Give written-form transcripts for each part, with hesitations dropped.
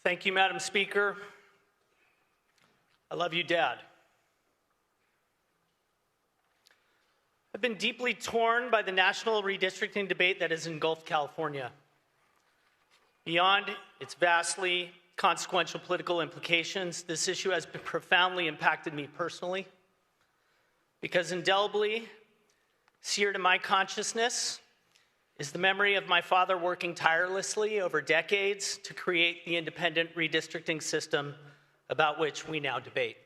Thank you, Madam Speaker. I love you, Dad. I've been deeply torn by the national redistricting debate that has engulfed California. Beyond its vastly consequential political implications, this issue has profoundly impacted me personally, because indelibly seared in my consciousness is the memory of my father working tirelessly over decades to create the independent redistricting system about which we now debate.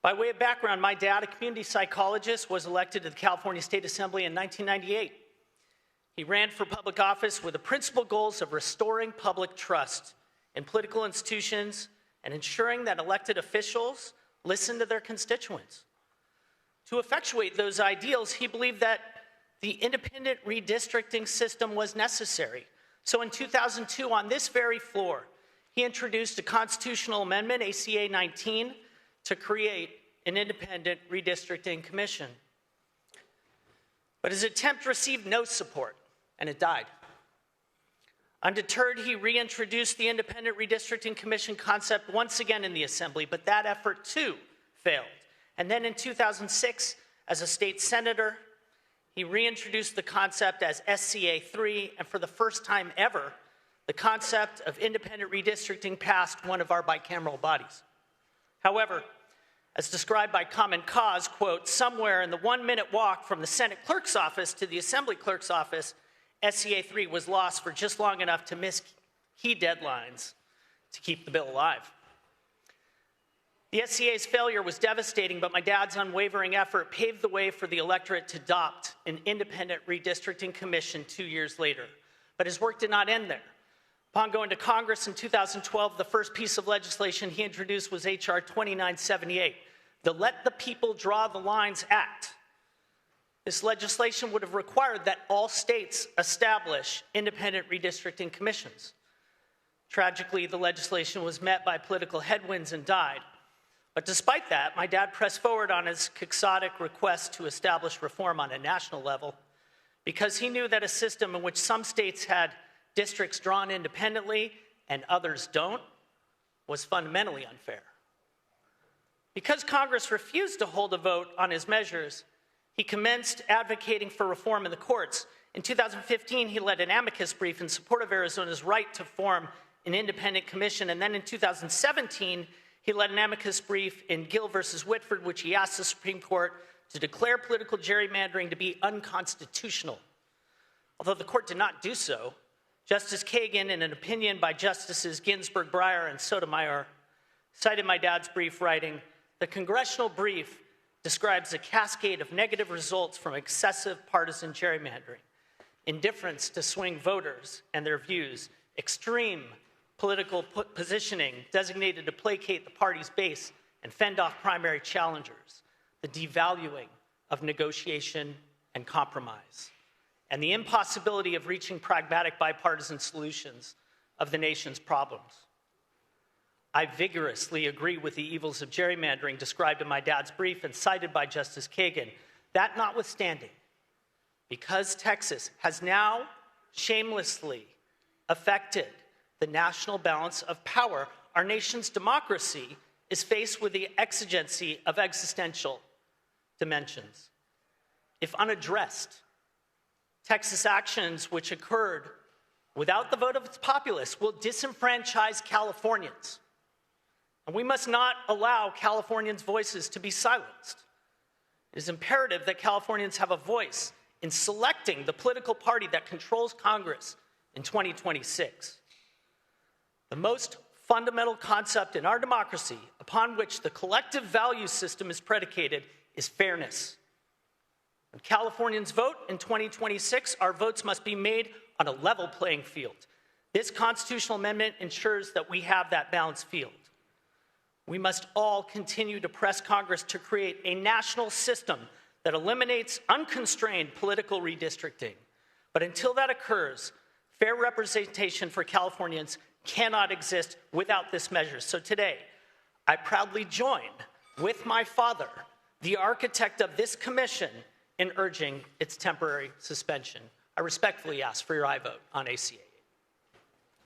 By way of background, my dad, a community psychologist, was elected to the California State Assembly in 1998. He ran for public office with the principal goals of restoring public trust in political institutions and ensuring that elected officials listen to their constituents. To effectuate those ideals, he believed that the independent redistricting system was necessary. So in 2002, on this very floor, he introduced a constitutional amendment, ACA 19, to create an independent redistricting commission. But his attempt received no support, and it died. Undeterred, he reintroduced the independent redistricting commission concept once again in the Assembly, but that effort too failed. And then in 2006, as a state senator, he reintroduced the concept as SCA 3, and for the first time ever, the concept of independent redistricting passed one of our bicameral bodies. However, as described by Common Cause, quote, somewhere in the 1-minute walk from the Senate clerk's office to the Assembly clerk's office, SCA 3 was lost for just long enough to miss key deadlines to keep the bill alive. The SCA's failure was devastating, but my dad's unwavering effort paved the way for the electorate to adopt an independent redistricting commission 2 years later. But his work did not end there. Upon going to Congress in 2012, the first piece of legislation he introduced was H.R. 2978, the Let the People Draw the Lines Act. This legislation would have required that all states establish independent redistricting commissions. Tragically, the legislation was met by political headwinds and died. But despite that, my dad pressed forward on his quixotic request to establish reform on a national level because he knew that a system in which some states had districts drawn independently and others don't was fundamentally unfair. Because Congress refused to hold a vote on his measures, he commenced advocating for reform in the courts. In 2015, he led an amicus brief in support of Arizona's right to form an independent commission, and then in 2017, he led an amicus brief in Gill versus Whitford, which he asked the Supreme Court to declare political gerrymandering to be unconstitutional. Although the court did not do so, Justice Kagan, in an opinion by Justices Ginsburg, Breyer, and Sotomayor, cited my dad's brief, writing, "The congressional brief describes a cascade of negative results from excessive partisan gerrymandering, indifference to swing voters and their views, extreme political positioning designated to placate the party's base and fend off primary challengers, the devaluing of negotiation and compromise, and the impossibility of reaching pragmatic bipartisan solutions of the nation's problems." I vigorously agree with the evils of gerrymandering described in my dad's brief and cited by Justice Kagan. That notwithstanding, because Texas has now shamelessly affected the national balance of power, our nation's democracy is faced with the exigency of existential dimensions. If unaddressed, Texas actions which occurred without the vote of its populace will disenfranchise Californians. And we must not allow Californians' voices to be silenced. It is imperative that Californians have a voice in selecting the political party that controls Congress in 2026. The most fundamental concept in our democracy upon which the collective value system is predicated is fairness. When Californians vote in 2026, our votes must be made on a level playing field. This constitutional amendment ensures that we have that balanced field. We must all continue to press Congress to create a national system that eliminates unconstrained political redistricting. But until that occurs, fair representation for Californians cannot exist without this measure. So today, I proudly join with my father, the architect of this commission, in urging its temporary suspension. I respectfully ask for your aye vote on ACA.